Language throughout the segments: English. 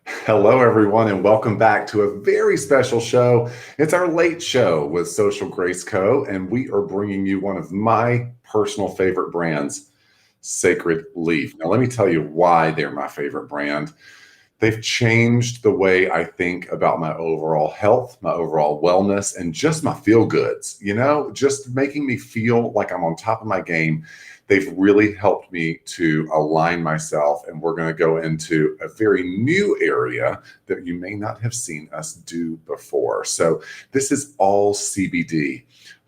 Hello, everyone, and welcome back to a very special show. It's our late show with Social Grace Co., and we are bringing you one of my personal favorite brands, Sacred Leaf. Now, let me tell you why they're my favorite brand. They've changed the way I think about my overall health, my overall wellness, and just my feel goods, just making me feel like I'm on top of my game. They've really helped me to align myself, and we're going to go into a very new area that you may not have seen us do before. So this is all CBD,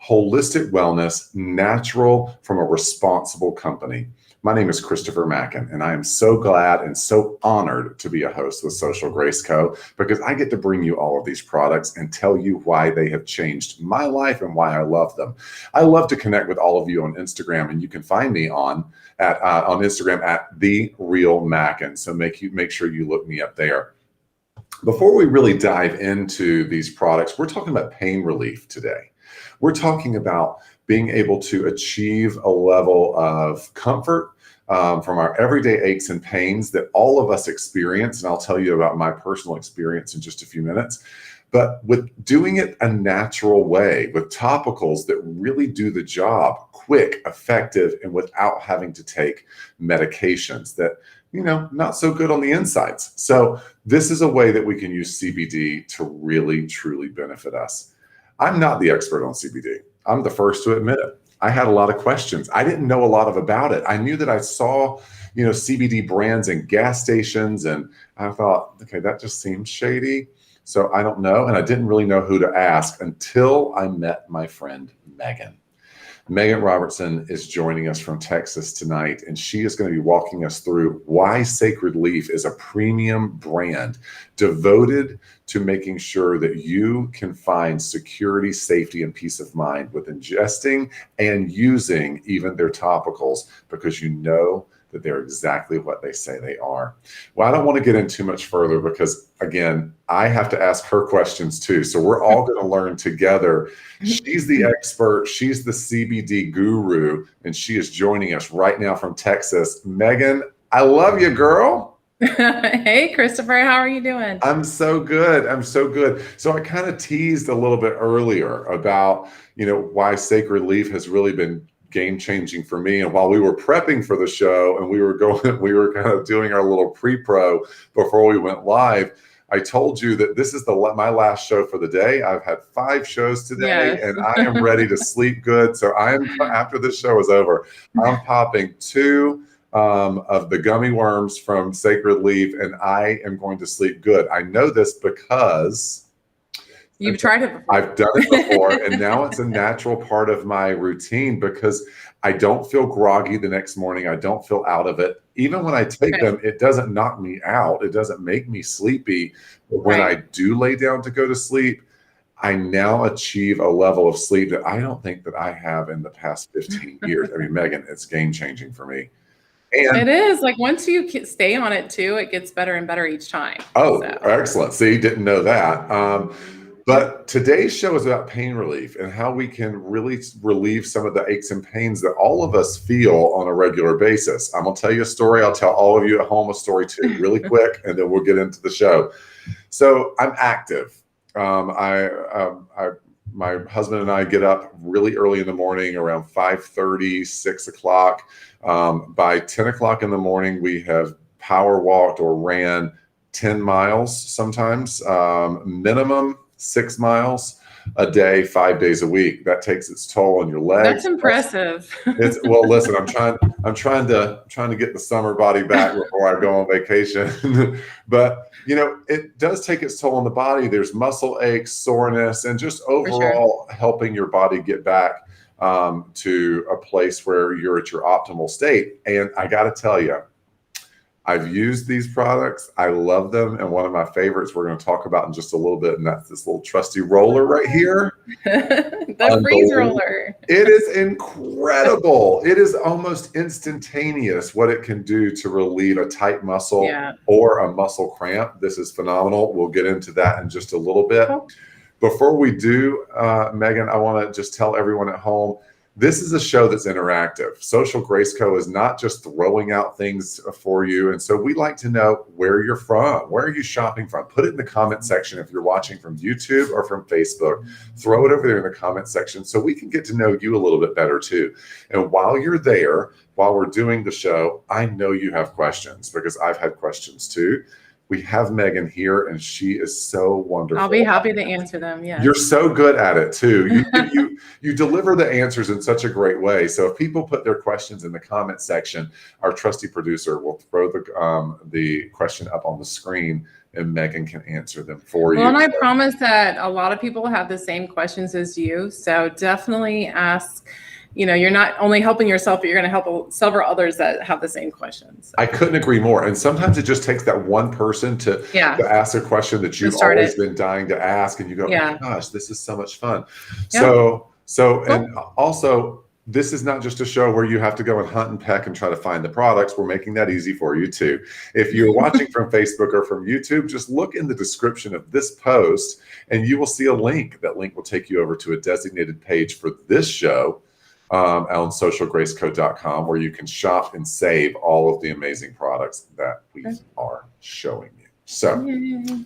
holistic wellness, natural from a responsible company. My name is Christopher Macken, and I am so glad and so honored to be a host with Social Grace Co. because I get to bring you all of these products and tell you why they have changed my life and why I love them. I love to connect with all of you on Instagram, and you can find me on Instagram at The Real Macken. So make sure you look me up there. Before we really dive into these products, we're talking about pain relief today. We're talking about being able to achieve a level of comfort from our everyday aches and pains that all of us experience. And I'll tell you about my personal experience in just a few minutes. But with doing it a natural way, with topicals that really do the job, quick, effective, and without having to take medications that, not so good on the insides. So this is a way that we can use CBD to really, truly benefit us. I'm not the expert on CBD. I'm the first to admit it. I had a lot of questions. I didn't know a lot about it. I knew that I saw, CBD brands in gas stations, and I thought, okay, that just seems shady. So I don't know. And I didn't really know who to ask until I met my friend, Megan. Megan Robertson is joining us from Texas tonight, and she is going to be walking us through why Sacred Leaf is a premium brand devoted to making sure that you can find security, safety, and peace of mind with ingesting and using even their topicals, because you know that they're exactly what they say they are. Well, I don't want to get in too much further because, again, I have to ask her questions too. So we're all going to learn together. She's the expert. She's the CBD guru, and she is joining us right now from Texas. Megan, I love you, girl. Hey, Christopher, how are you doing? I'm so good. I'm so good. So I kind of teased a little bit earlier about, why Sacred Leaf has really been game changing for me. And while we were prepping for the show and we were kind of doing our little pre-pro before we went live, I told you that this is my last show for the day. I've had 5 shows today, Yes. and I am ready to sleep good. So after this show is over, I'm popping 2 of the gummy worms from Sacred Leaf, and I am going to sleep good. I know this because You've tried it before. I've done it before, and now it's a natural part of my routine because I don't feel groggy the next morning. I don't feel out of it. Even when I take them, it doesn't knock me out. It doesn't make me sleepy. But when I do lay down to go to sleep, I now achieve a level of sleep that I don't think that I have in the past 15 years. I mean, Megan, it's game changing for me. And it is like once you stay on it too, it gets better and better each time. Oh, excellent. See, didn't know that. But today's show is about pain relief and how we can really relieve some of the aches and pains that all of us feel on a regular basis. I'm going to tell you a story. I'll tell all of you at home a story too, really quick, and then we'll get into the show. So I'm active. My husband and I get up really early in the morning, around 5:30, 6 o'clock. By 10 o'clock in the morning, we have power walked or ran 10 miles sometimes, minimum 6 miles a day, 5 days a week. That takes its toll on your legs. That's impressive. Well, listen, I'm trying to get the summer body back before I go on vacation. But it does take its toll on the body. There's muscle aches, soreness, and just overall helping your body get back to a place where you're at your optimal state. And I got to tell you, I've used these products. I love them. And one of my favorites we're going to talk about in just a little bit, and that's this little trusty roller right here. The freeze roller. It is incredible. It is almost instantaneous what it can do to relieve a tight muscle or a muscle cramp. This is phenomenal. We'll get into that in just a little bit. Before we do, Megan, I want to just tell everyone at home, This is a show that's interactive. Social Grace Co. is not just throwing out things for you. And so we like to know where you're from. Where are you shopping from? Put it in the comment section if you're watching from YouTube or from Facebook. Throw it over there in the comment section so we can get to know you a little bit better too. And while you're there, while we're doing the show, I know you have questions because I've had questions too. We have Megan here, and she is so wonderful. I'll be happy to answer them. Yeah, you're so good at it too. You deliver the answers in such a great way. So if people put their questions in the comment section, our trusty producer will throw the question up on the screen, and Megan can answer them for you. Well, and I promise that a lot of people have the same questions as you. So definitely ask. You're not only helping yourself, but you're going to help several others that have the same questions. I couldn't agree more. And sometimes it just takes that one person to ask a question that you've always been dying to ask. And you go, oh my gosh, this is so much fun. Yeah. And also, this is not just a show where you have to go and hunt and peck and try to find the products. We're making that easy for you too. If you're watching from Facebook or from YouTube, just look in the description of this post and you will see a link. That link will take you over to a designated page for this show on socialgraceco.com, where you can shop and save all of the amazing products that we are showing you. So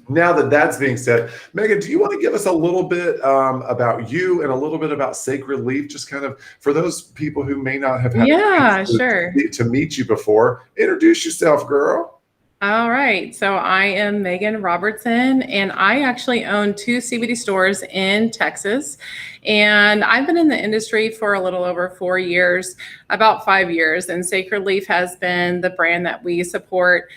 now that that's being said, Megan, do you want to give us a little bit about you and a little bit about Sacred Leaf, just kind of for those people who may not have had to meet you before? Introduce yourself, girl. All right. So I am Megan Robertson, and I actually own 2 CBD stores in Texas. And I've been in the industry for a little over 4 years, about 5 years. And Sacred Leaf has been the brand that we support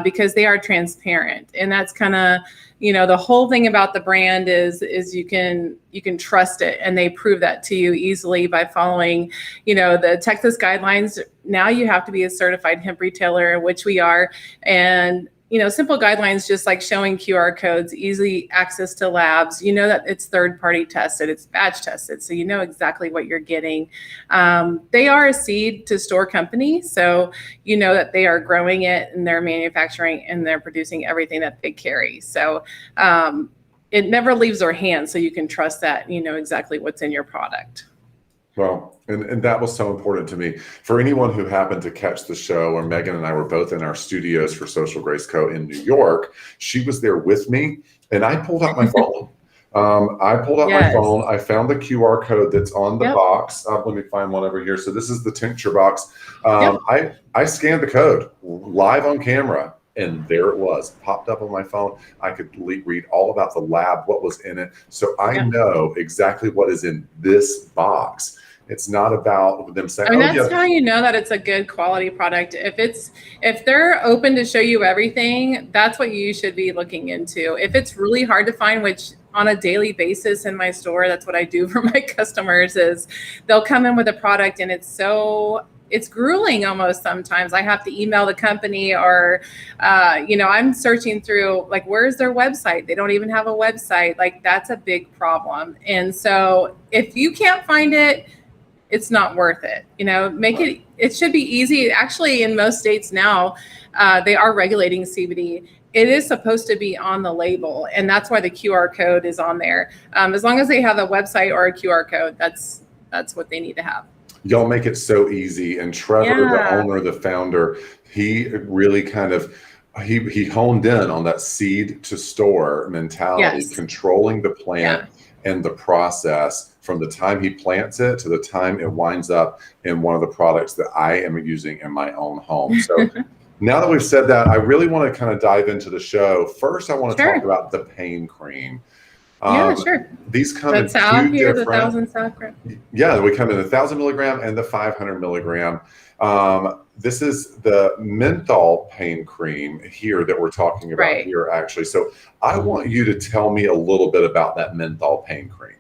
because they are transparent. And that's kind of, the whole thing about the brand is you can trust it, and they prove that to you easily by following, the Texas guidelines. Now you have to be a certified hemp retailer, which we are, and simple guidelines just like showing QR codes, easy access to labs. That it's third-party tested, it's batch tested, so you know exactly what you're getting. They are a seed to store company, so you know that they are growing it and they're manufacturing and they're producing everything that they carry. So it never leaves our hands, so you can trust that you know exactly what's in your product. Well, and that was so important to me. For anyone who happened to catch the show, or Megan and I were both in our studios for Social Grace Co. in New York, she was there with me, and I pulled out my phone. My phone. I found the QR code that's on the box. Let me find one over here. So this is the tincture box. I scanned the code live on camera. And there it was, popped up on my phone. I could read all about the lab, what was in it. So I know exactly what is in this box. It's not about them saying, that's how you know that it's a good quality product. If they're open to show you everything, that's what you should be looking into. If it's really hard to find, which on a daily basis in my store, that's what I do for my customers, is they'll come in with a product and it's grueling almost sometimes. I have to email the company, or, I'm searching through, like, where's their website? They don't even have a website. Like, that's a big problem. And so if you can't find it, it's not worth it. It should be easy. Actually, in most states now, they are regulating CBD. It is supposed to be on the label, and that's why the QR code is on there. As long as they have a website or a QR code, that's what they need to have. Y'all make it so easy. And Trevor, the owner, the founder, he really kind of, he honed in on that seed to store mentality, controlling the plant and the process from the time he plants it to the time it winds up in one of the products that I am using in my own home. So now that we've said that, I really want to kind of dive into the show. First, I want to talk about the pain cream. Sure. These come in 2 different. The 1,000 milligram. Yeah, we come in the 1,000 milligram and the 500 milligram. This is the menthol pain cream here that we're talking about here, actually. So I want you to tell me a little bit about that menthol pain cream.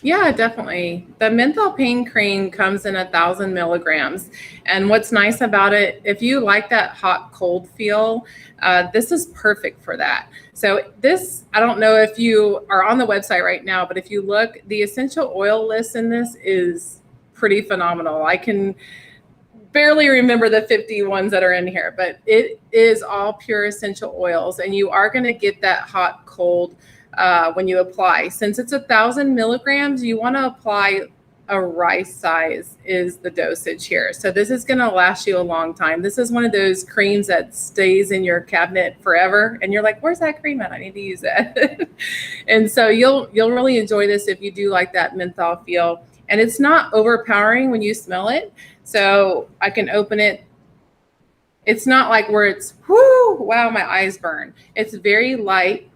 Yeah, definitely. The menthol pain cream comes in 1,000 milligrams. And what's nice about it, if you like that hot, cold feel, this is perfect for that. So this, I don't know if you are on the website right now, but if you look, the essential oil list in this is pretty phenomenal. I can barely remember the 50 ones that are in here, but it is all pure essential oils. And you are going to get that hot, cold when you apply. Since it's 1,000 milligrams, you want to apply a rice size is the dosage here. So this is going to last you a long time. This is one of those creams that stays in your cabinet forever. And you're like, where's that cream at? I need to use that. And so you'll really enjoy this if you do like that menthol feel. And it's not overpowering when you smell it. So I can open it. It's not like where it's, whoo, wow, my eyes burn. It's very light.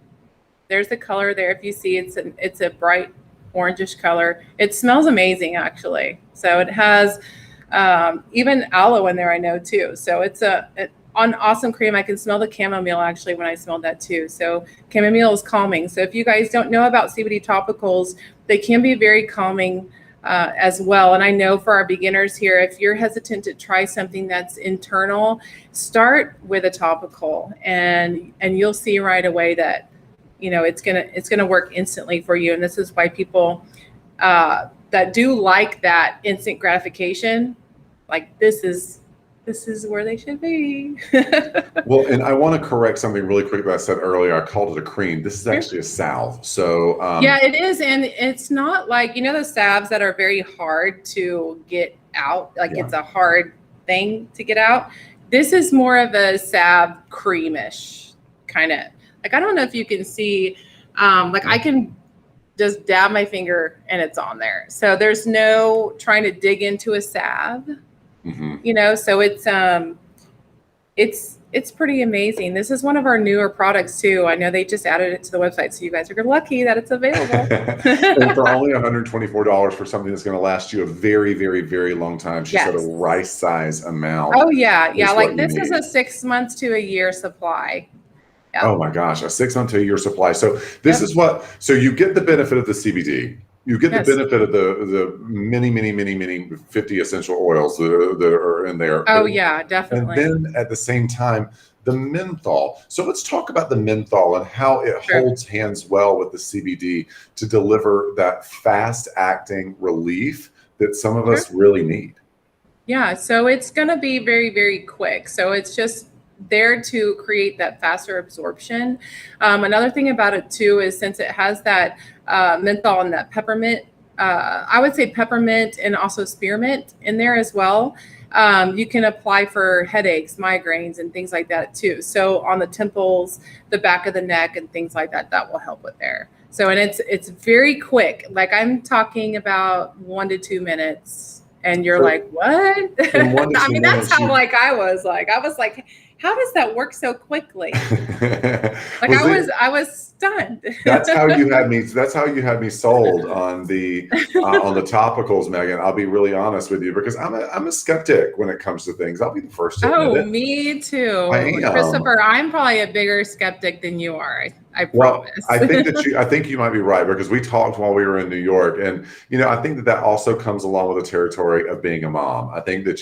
There's the color there. If you see, it's a bright orangish color. It smells amazing, actually. So it has even aloe in there, I know, too. So it's an awesome cream. I can smell the chamomile, actually, when I smelled that, too. So chamomile is calming. So if you guys don't know about CBD topicals, they can be very calming as well. And I know for our beginners here, if you're hesitant to try something that's internal, start with a topical, and you'll see right away that it's gonna work instantly for you. And this is why people that do like that instant gratification, like this is where they should be. Well, and I want to correct something really quick that I said earlier. I called it a cream. This is actually a salve. So yeah, it is. And it's not like, the salves that are very hard to get out. Like it's a hard thing to get out. This is more of a salve creamish kind of. Like, I don't know if you can see, I can just dab my finger and it's on there. So there's no trying to dig into a salve, so it's pretty amazing. This is one of our newer products too. I know they just added it to the website. So you guys are lucky that it's available. And for only $124 for something that's going to last you a very, very, very long time. She said a rice size amount. Oh yeah. Yeah. Like this is a 6 months to a year supply. Oh my gosh, a 6 month to a year supply. So this is so you get the benefit of the CBD. You get the benefit of the many 50 essential oils that are in there. Oh yeah, definitely. And then at the same time, the menthol. So let's talk about the menthol and how it holds hands well with the CBD to deliver that fast acting relief that some of us really need. Yeah, so it's going to be very, very quick. So it's just there to create that faster absorption. Another thing about it too is since it has that menthol and that peppermint, I would say peppermint and also spearmint in there as well. You can apply for headaches, migraines, and things like that too. So on the temples, the back of the neck, and things like that, that will help with there. So, and it's very quick. Like I'm talking about 1 to 2 minutes, and you're like, what? I mean, that's how I was like, how does that work so quickly? I was stunned. That's how you had me. That's how you had me sold on the topicals, Megan. I'll be really honest with you because I'm a skeptic when it comes to things. I'll be the first to admit it. Me too, Christopher. I'm probably a bigger skeptic than you are. I promise. Well, I think you might be right because we talked while we were in New York, and I think that also comes along with the territory of being a mom. I think that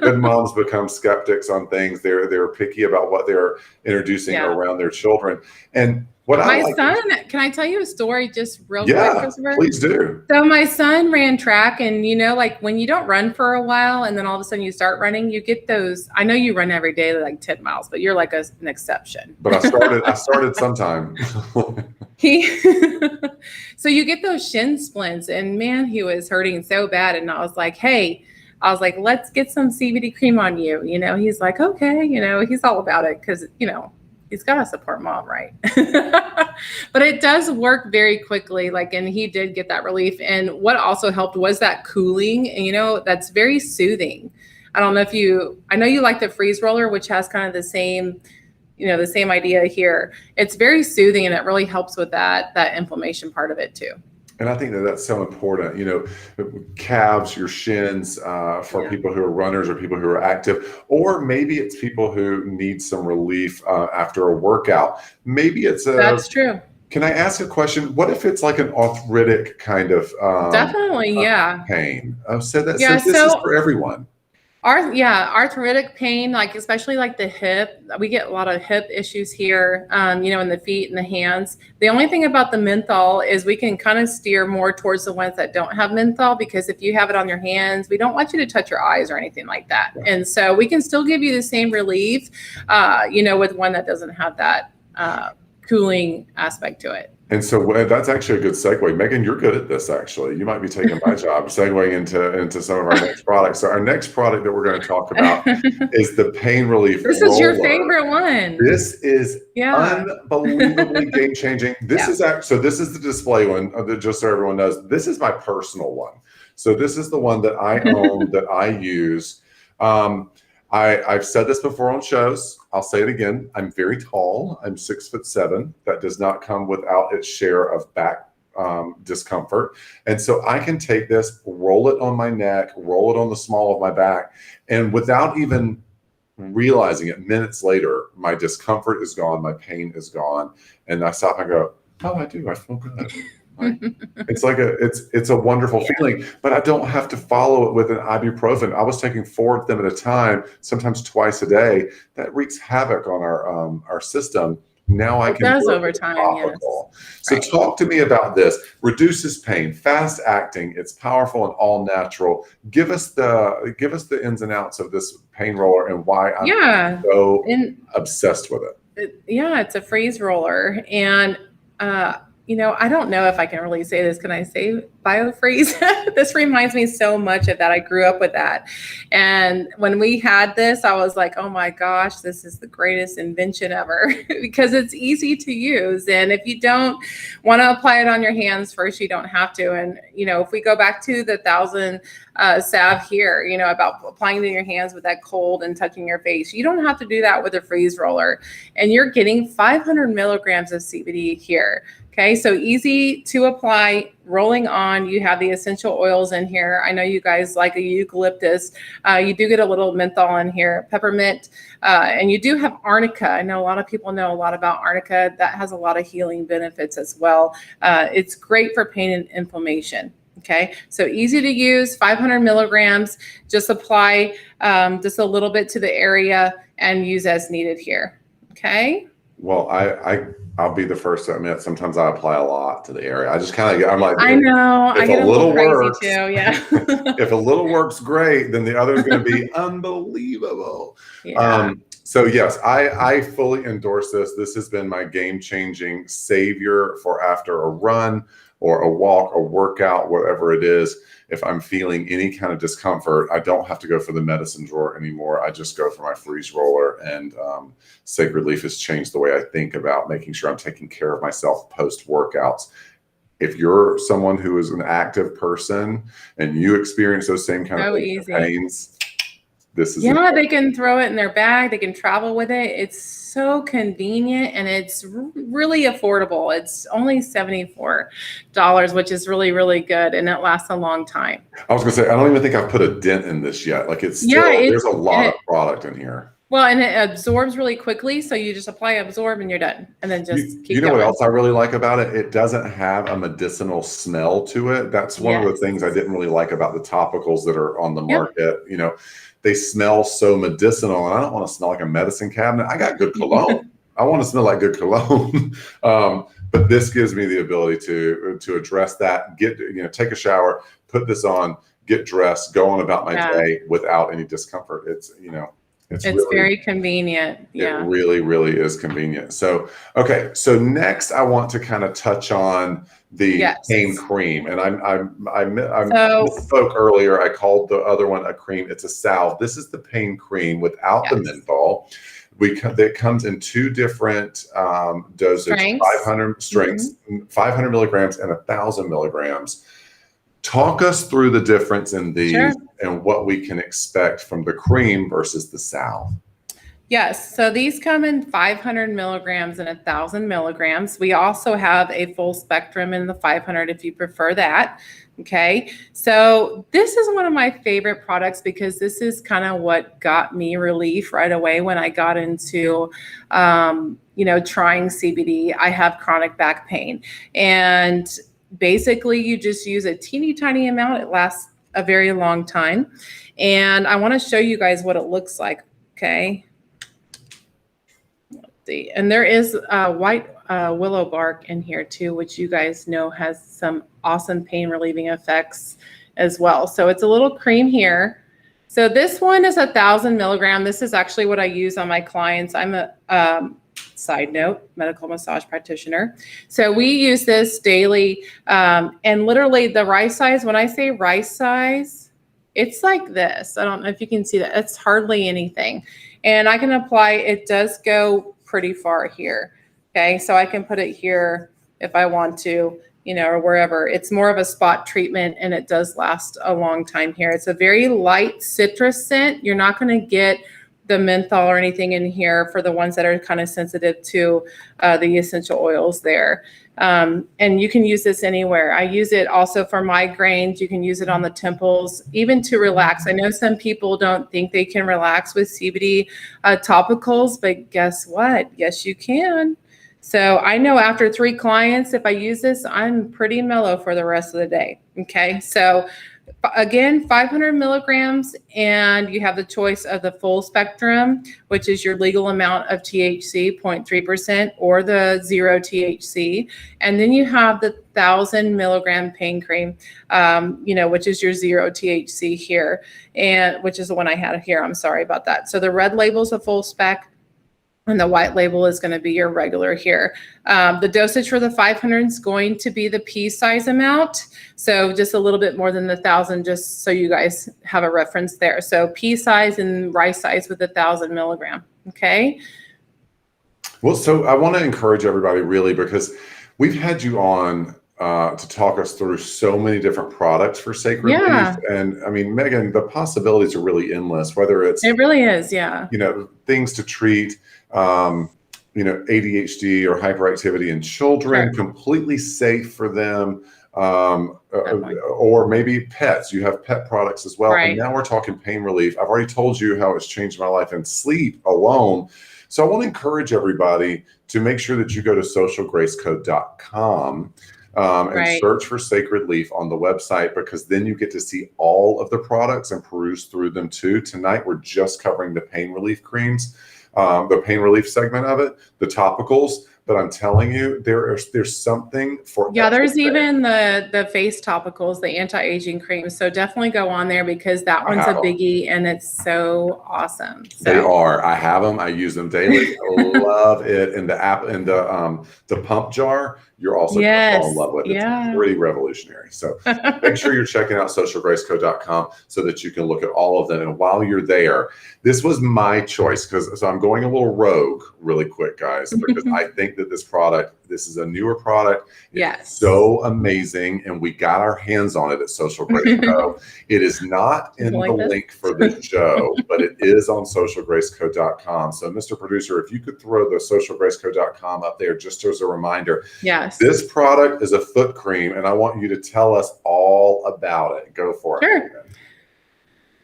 good moms become skeptics on things. They're picky about what they're introducing around their children. And what my son, can I tell you a story just real quick, Christopher? Please do. So my son ran track, and like when you don't run for a while and then all of a sudden you start running, you get those. I know you run every day like 10 miles, but you're like an exception. But I started sometime. So you get those shin splints, and man, he was hurting so bad. And I was like, let's get some CBD cream on you. He's like, okay, he's all about it because, he's got to support mom, right? But it does work very quickly. And he did get that relief. And what also helped was that cooling. And, that's very soothing. I don't know I know you like the freeze roller, which has kind of the same, the same idea here. It's very soothing, and it really helps with that inflammation part of it too. And I think that that's so important, calves, your shins, for people who are runners or people who are active, or maybe it's people who need some relief after a workout. Maybe it's that's true. Can I ask a question? What if it's like an arthritic kind of definitely, pain? So this is for everyone. Arthritic pain, especially the hip. We get a lot of hip issues here, in the feet and the hands. The only thing about the menthol is we can kind of steer more towards the ones that don't have menthol, because if you have it on your hands, we don't want you to touch your eyes or anything like that. Yeah. And so we can still give you the same relief, with one that doesn't have that cooling aspect to it. And so that's actually a good segue. Megan, you're good at this, actually. You might be taking my job, segueing into some of our next products. So our next product that we're going to talk about is the pain relief This roller. is your favorite one. This is unbelievably game-changing. This is so this is the display one, just so everyone knows. This is my personal one. So this is the one that I own, that I use. I've said this before on shows. I'll say it again. I'm very tall. I'm 6'7". That does not come without its share of back discomfort. And so I can take this, roll it on my neck, roll it on the small of my back, and without even realizing it, minutes later, my discomfort is gone, my pain is gone, and I stop and go, oh, I feel good. It's like it's a wonderful feeling, but I don't have to follow it with an ibuprofen. I was taking 4 of them at a time, sometimes twice a day. That wreaks havoc on our system. Now I can does over time. Topical. Yes. So talk to me about this. Reduces pain, fast acting. It's powerful and all natural. Give us the ins and outs of this pain roller and why I'm so obsessed with it. It's a freeze roller, and I don't know if I can really say this. Can I say biofreeze? This reminds me so much of that. I grew up with that. And when we had this, I was like, oh my gosh, this is the greatest invention ever because it's easy to use. And if you don't want to apply it on your hands first, you don't have to. And, if we go back to the 1,000 salve here, about applying to your hands with that cold and touching your face, you don't have to do that with a freeze roller. And you're getting 500 milligrams of CBD here. Okay, so easy to apply, rolling on. You have the essential oils in here. I know you guys like a eucalyptus. You do get a little menthol in here, peppermint, and you do have arnica. I know a lot of people know a lot about arnica. That has a lot of healing benefits as well. It's great for pain and inflammation. Okay, so easy to use, 500 milligrams. Just apply just a little bit to the area and use as needed here. Okay. Well, I'll be the first to admit sometimes I apply a lot to the area. I just kind of, I'm like, I know, I get a little crazy works, too. Yeah. If a little works great, then the other is going to be unbelievable. Yeah. So yes, I fully endorse this. This has been my game-changing savior for after a run or a walk, a workout, whatever it is. If I'm feeling any kind of discomfort, I don't have to go for the medicine drawer anymore. I just go for my freeze roller, and Sacred Leaf has changed the way I think about making sure I'm taking care of myself post-workouts. If you're someone who is an active person and you experience those same kind of pains, this is they can throw it in their bag. They can travel with it. It's so convenient and it's really affordable. It's only $74, which is really, really good, and it lasts a long time. I was gonna say, I don't even think I've put a dent in this yet. Like it's still, there's a lot of product in here. Well, and it absorbs really quickly, so you just apply, absorb, and you're done. And then just keep going. What else I really like about it? It doesn't have a medicinal smell to it. That's one of the things I didn't really like about the topicals that are on the market. They smell so medicinal, and I don't want to smell like a medicine cabinet. I got good cologne. I want to smell like good cologne. But this gives me the ability to address that, take a shower, put this on, get dressed, go on about my day without any discomfort. It's really, very convenient. Yeah. It really, really is convenient. So, okay. So next I want to kind of touch on the pain cream. And I spoke earlier. I called the other one a cream. It's a salve. This is the pain cream without the menthol. It comes in 2 different dosage, 500 strengths, 500 milligrams and 1,000 milligrams. Talk us through the difference in these and what we can expect from the cream versus the salve. Yes, so these come in 500 milligrams and 1,000 milligrams. We also have a full spectrum in the 500 if you prefer that. Okay, so this is one of my favorite products because this is kind of what got me relief right away when I got into, trying CBD. I have chronic back pain, and basically you just use a teeny tiny amount. It lasts a very long time, and I want to show you guys what it looks like. Okay. And there is white willow bark in here too, which you guys know has some awesome pain relieving effects as well. So it's a little cream here. So this one is 1,000 milligram. This is actually what I use on my clients. I'm Side note, medical massage practitioner. So we use this daily. And literally the rice size, when I say rice size, it's like this. I don't know if you can see that. It's hardly anything. And I can apply, it does go pretty far here. Okay, so I can put it here if I want to, or wherever. It's more of a spot treatment and it does last a long time here. It's a very light citrus scent. You're not going to get the menthol or anything in here for the ones that are kind of sensitive to the essential oils there. And you can use this anywhere. I use it also for migraines. You can use it on the temples, even to relax. I know some people don't think they can relax with CBD topicals, but guess what? Yes, you can. So I know after 3 clients, if I use this, I'm pretty mellow for the rest of the day. Okay. So again, 500 milligrams, and you have the choice of the full spectrum, which is your legal amount of THC, 0.3%, or the 0 THC. And then you have the 1,000 milligram pain cream, which is your 0 THC here, and which is the one I had here. I'm sorry about that. So the red label is a full spec, and the white label is going to be your regular here. The dosage for the 500 is going to be the pea size amount. So just a little bit more than the 1,000, just so you guys have a reference there. So pea size and rice size with 1,000 milligram. Okay. Well, so I want to encourage everybody really, because we've had you on to talk us through so many different products for Sacred Leaf. And I mean, Megan, the possibilities are really endless, whether it's, it really is. Yeah. Things to treat, ADHD or hyperactivity in children, completely safe for them. Or maybe pets. You have pet products as well. Right. And now we're talking pain relief. I've already told you how it's changed my life and sleep alone. So I want to encourage everybody to make sure that you go to socialgraceco.com and search for Sacred Leaf on the website, because then you get to see all of the products and peruse through them too. Tonight, we're just covering the pain relief creams, the pain relief segment of it, the topicals. But I'm telling you, there's something for there's even the face topicals, the anti-aging creams. So definitely go on there, because that one's a biggie and it's so awesome. So. They are. I have them. I use them daily. I love it. And the app and the pump jar, you're also going to fall in love with. It's pretty revolutionary. So make sure you're checking out socialgraceco.com so that you can look at all of them. And while you're there, this was my choice, so I'm going a little rogue really quick, guys, because I think that this is a newer product. It's so amazing. And we got our hands on it at Social Grace Co. It is not in the link for this show, but it is on socialgraceco.com. So Mr. Producer, if you could throw the socialgraceco.com up there just as a reminder. Yes. This product is a foot cream, and I want you to tell us all about it. Go for it. Sure.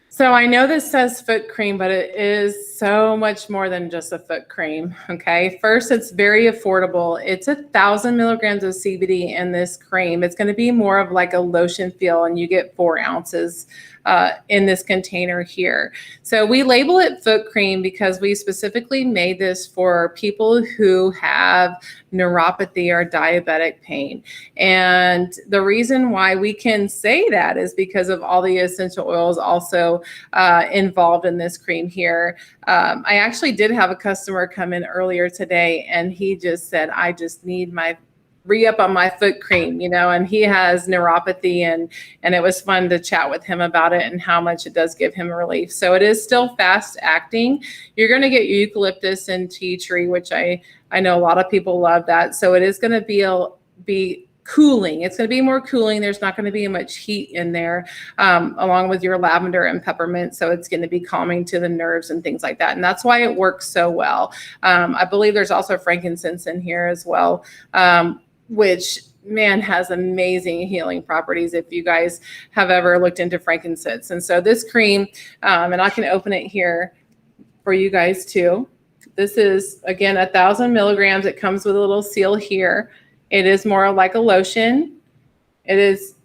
So I know this says foot cream, but it is so much more than just a foot cream. Okay. First, it's very affordable. It's 1,000 milligrams of CBD in this cream. It's going to be more of like a lotion feel, and you get 4 ounces in this container here. So we label it foot cream because we specifically made this for people who have neuropathy or diabetic pain. And the reason why we can say that is because of all the essential oils also involved in this cream here. I actually did have a customer come in earlier today, and he just said, I just need my re-up on my foot cream, and he has neuropathy, and it was fun to chat with him about it and how much it does give him relief. So it is still fast acting. You're going to get eucalyptus and tea tree, which I know a lot of people love that. So it is going to be cooling. It's going to be more cooling. There's not going to be much heat in there, along with your lavender and peppermint. So it's going to be calming to the nerves and things like that. And that's why it works so well. I believe there's also frankincense in here as well, which has amazing healing properties if you guys have ever looked into frankincense. And so this cream, and I can open it here for you guys too. This is, again, 1,000 milligrams. It comes with a little seal here. It is more like a lotion. It is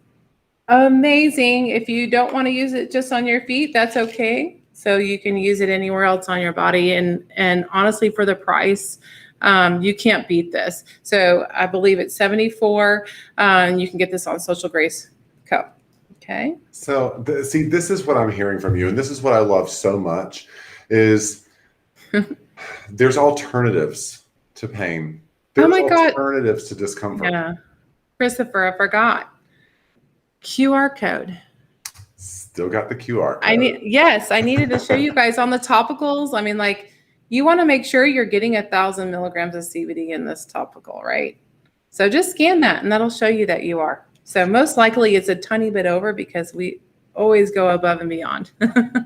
amazing. If you don't want to use it just on your feet, that's okay. So you can use it anywhere else on your body. And honestly, for the price, you can't beat this. So I believe it's $74, and you can get this on Social Grace Co. Okay. So see, this is what I'm hearing from you, and this is what I love so much is there's alternatives to pain. Oh There's my God. alternatives to discomfort. Yeah. Christopher, I forgot. QR code. Still got the QR I code. needed to show you guys on the topicals. I mean, like, you want to make sure you're getting 1,000 milligrams of CBD in this topical, right? So just scan that and that'll show you that you are. So most likely it's a tiny bit over because we always go above and beyond.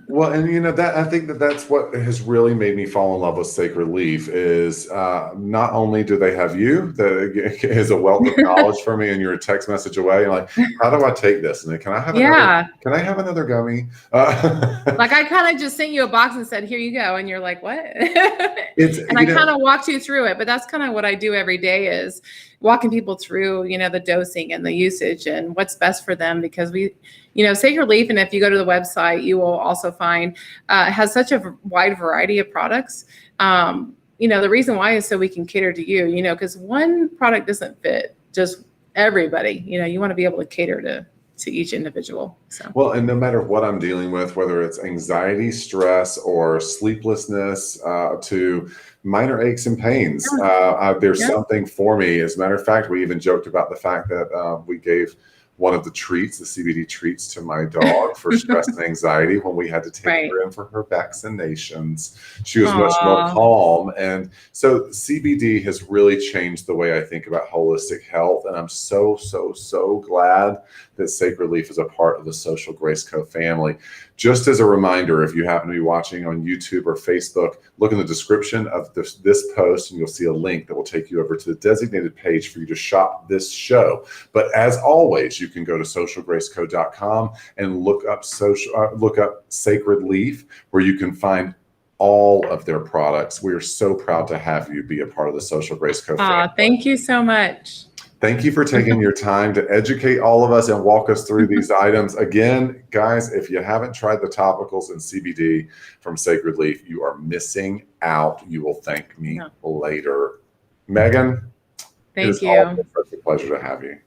Well, and you know that I think that that's what has really made me fall in love with Sacred Leaf is not only do they have you that is a wealth of knowledge for me, and you're a text message away, and like, how do I take this? And then, can I have another? Can I have another gummy? Like I kind of just sent you a box and said, "Here you go," and you're like, "What?" And I kind of walked you through it, but that's kind of what I do every day is walking people through, you know, the dosing and the usage and what's best for them because we. You know, Sacred Leaf, and if you go to the website, you will also find it has such a wide variety of products. You know, the reason why is so we can cater to you, you know, because one product doesn't fit just everybody. You know, you want to be able to cater to each individual. So well, and no matter what I'm dealing with, whether it's anxiety, stress, or sleeplessness, to minor aches and pains, there's something for me. As a matter of fact, we even joked about the fact that we gave one of the treats, the CBD treats to my dog for stress and anxiety when we had to take her in for her vaccinations. She was much more calm. And so CBD has really changed the way I think about holistic health. And I'm so, so, so glad that Sacred Leaf is a part of the Social Grace Co family. Just as a reminder, if you happen to be watching on YouTube or Facebook, look in the description of this post and you'll see a link that will take you over to the designated page for you to shop this show. But as always, you can go to socialgraceco.com and look up Sacred Leaf, where you can find all of their products. We are so proud to have you be a part of the Social Grace Co family. Thank you so much. Thank you for taking your time to educate all of us and walk us through these items. Again, guys, if you haven't tried the topicals and CBD from Sacred Leaf, you are missing out. You will thank me later. Megan, thank you. It's such a pleasure to have you.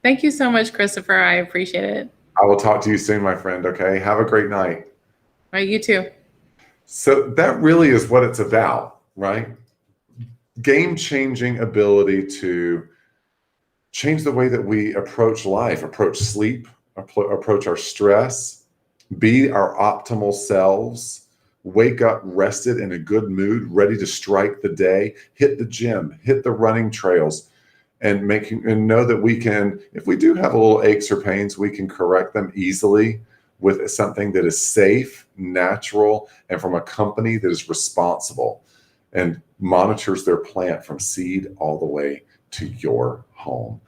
Thank you so much, Christopher. I appreciate it. I will talk to you soon, my friend. Okay. Have a great night. All right. You too. So that really is what it's about, right? Game-changing ability to change the way that we approach life, approach sleep, approach our stress, be our optimal selves, wake up rested in a good mood, ready to strike the day, hit the gym, hit the running trails, and know that we can, if we do have a little aches or pains, we can correct them easily with something that is safe, natural, and from a company that is responsible and monitors their plant from seed all the way to your home.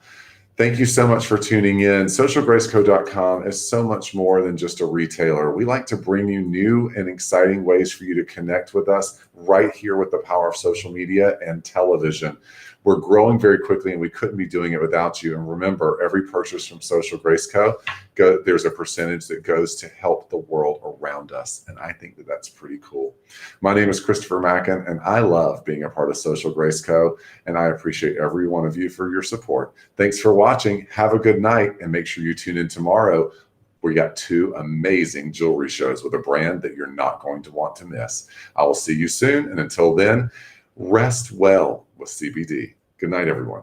Thank you so much for tuning in. Socialgraceco.com is so much more than just a retailer. We like to bring you new and exciting ways for you to connect with us right here with the power of social media and television. We're growing very quickly and we couldn't be doing it without you. And remember, every purchase from Social Grace Co, there's a percentage that goes to help the world around us. And I think that that's pretty cool. My name is Christopher Macken, and I love being a part of Social Grace Co. And I appreciate every one of you for your support. Thanks for watching. Have a good night, and make sure you tune in tomorrow. We got 2 amazing jewelry shows with a brand that you're not going to want to miss. I will see you soon. And until then, rest well with CBD. Good night, everyone.